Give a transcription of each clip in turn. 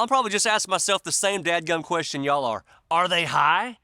I'm probably just asking myself the same dadgum question y'all are. Are they high?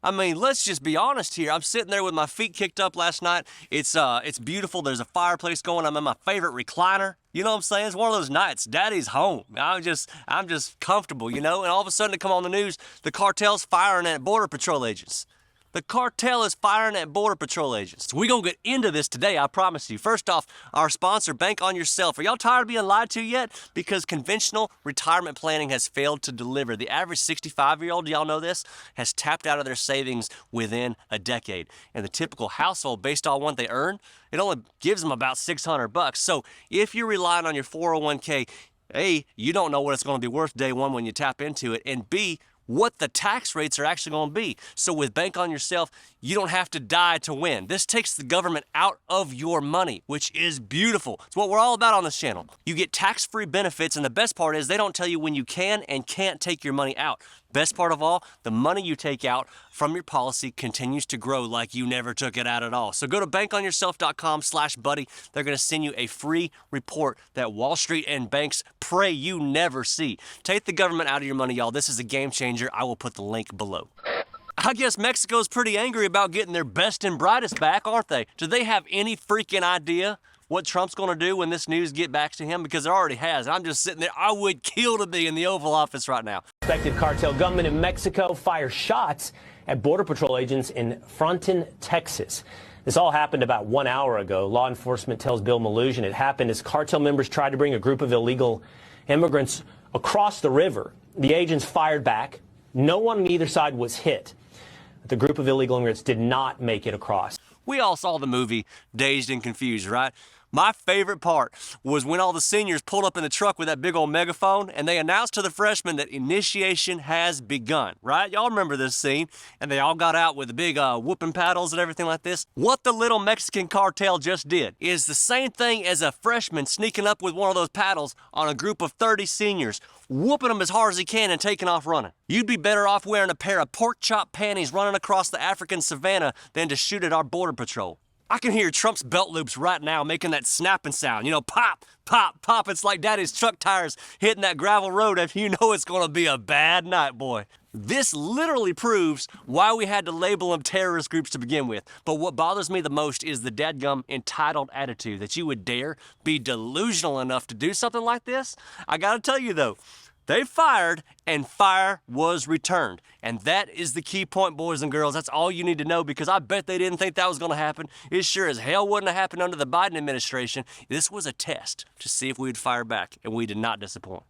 I mean, let's just be honest here. I'm sitting there with my feet kicked up last night. It's beautiful. There's a fireplace going. I'm in my favorite recliner. You know what I'm saying? It's one of those nights. Daddy's home. I'm just comfortable, you know? And all of a sudden it come on the news, the cartel's firing at Border Patrol agents. The cartel is firing at Border Patrol agents. We're going to get into this today, I promise you. First off, our sponsor, Bank on Yourself. Are y'all tired of being lied to yet? Because conventional retirement planning has failed to deliver. The average 65-year-old, y'all know this, has tapped out of their savings within a decade. And the typical household, based on what they earn, it only gives them about $600. So if you're relying on your 401k, A, you don't know what it's going to be worth day one when you tap into it, and B, what the tax rates are actually going to be. So with Bank on Yourself, you don't have to die to win. This takes the government out of your money, which is beautiful. It's what we're all about on this channel. You get tax-free benefits, and the best part is they don't tell you when you can and can't take your money out. Best part of all, the money you take out from your policy continues to grow like you never took it out at all. So go to bankonyourself.com/buddy. They're going to send you a free report that Wall Street and banks pray you never see. Take the government out of your money, y'all. This is a game changer. I will put the link below. I guess Mexico's pretty angry about getting their best and brightest back, aren't they? Do they have any freaking idea what Trump's going to do when this news get back to him? Because it already has. I'm just sitting there. I would kill to be in the Oval Office right now. Suspected cartel gunman in Mexico fires shots at Border Patrol agents in Fronton, Texas. This all happened about 1 hour ago. Law enforcement tells Bill Malusian it happened as cartel members tried to bring a group of illegal immigrants across the river. The agents fired back. No one on either side was hit. The group of illegal immigrants did not make it across. We all saw the movie Dazed and Confused, right? My favorite part was when all the seniors pulled up in the truck with that big old megaphone and they announced to the freshmen that initiation has begun, right? Y'all remember this scene? And they all got out with the big whooping paddles and everything like this. What the little Mexican cartel just did is the same thing as a freshman sneaking up with one of those paddles on a group of 30 seniors, whooping them as hard as he can and taking off running. You'd be better off wearing a pair of pork chop panties running across the African savannah than to shoot at our Border Patrol. I can hear Trump's belt loops right now making that snapping sound. You know, pop, pop, pop. It's like Daddy's truck tires hitting that gravel road if you know it's going to be a bad night, boy. This literally proves why we had to label them terrorist groups to begin with. But what bothers me the most is the dadgum entitled attitude that you would dare be delusional enough to do something like this. I got to tell you, though, they fired and fire was returned. And that is the key point, boys and girls. That's all you need to know, because I bet they didn't think that was going to happen. It sure as hell wouldn't have happened under the Biden administration. This was a test to see if we would fire back, and we did not disappoint.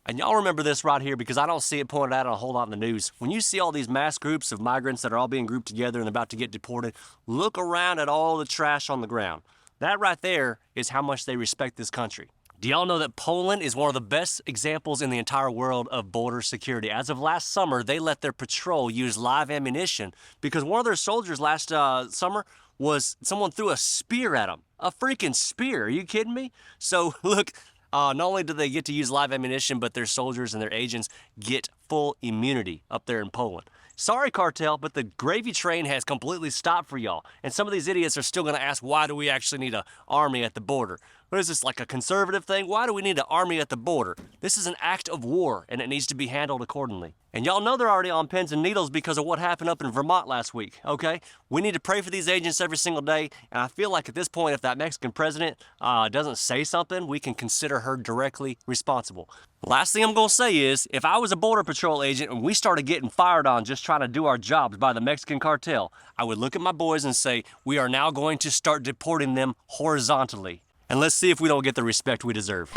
And y'all remember this right here, because I don't see it pointed out a whole lot in the news. When you see all these mass groups of migrants that are all being grouped together and about to get deported, look around at all the trash on the ground. That right there is how much they respect this country. Do y'all know that Poland is one of the best examples in the entire world of border security? As of last summer, they let their patrol use live ammunition because one of their soldiers last summer was someone threw a spear at him. A freaking spear. Are you kidding me? So look, not only do they get to use live ammunition, but their soldiers and their agents get full immunity up there in Poland. Sorry, cartel, but the gravy train has completely stopped for y'all. And some of these idiots are still going to ask, why do we actually need an army at the border? What is this, like a conservative thing? Why do we need an army at the border? This is an act of war, and it needs to be handled accordingly. And y'all know they're already on pins and needles because of what happened up in Vermont last week, okay? We need to pray for these agents every single day, and I feel like at this point, if that Mexican president doesn't say something, we can consider her directly responsible. Last thing I'm going to say is, if I was a Border Patrol agent and we started getting fired on just trying to do our jobs by the Mexican cartel, I would look at my boys and say, we are now going to start deporting them horizontally. And let's see if we don't get the respect we deserve.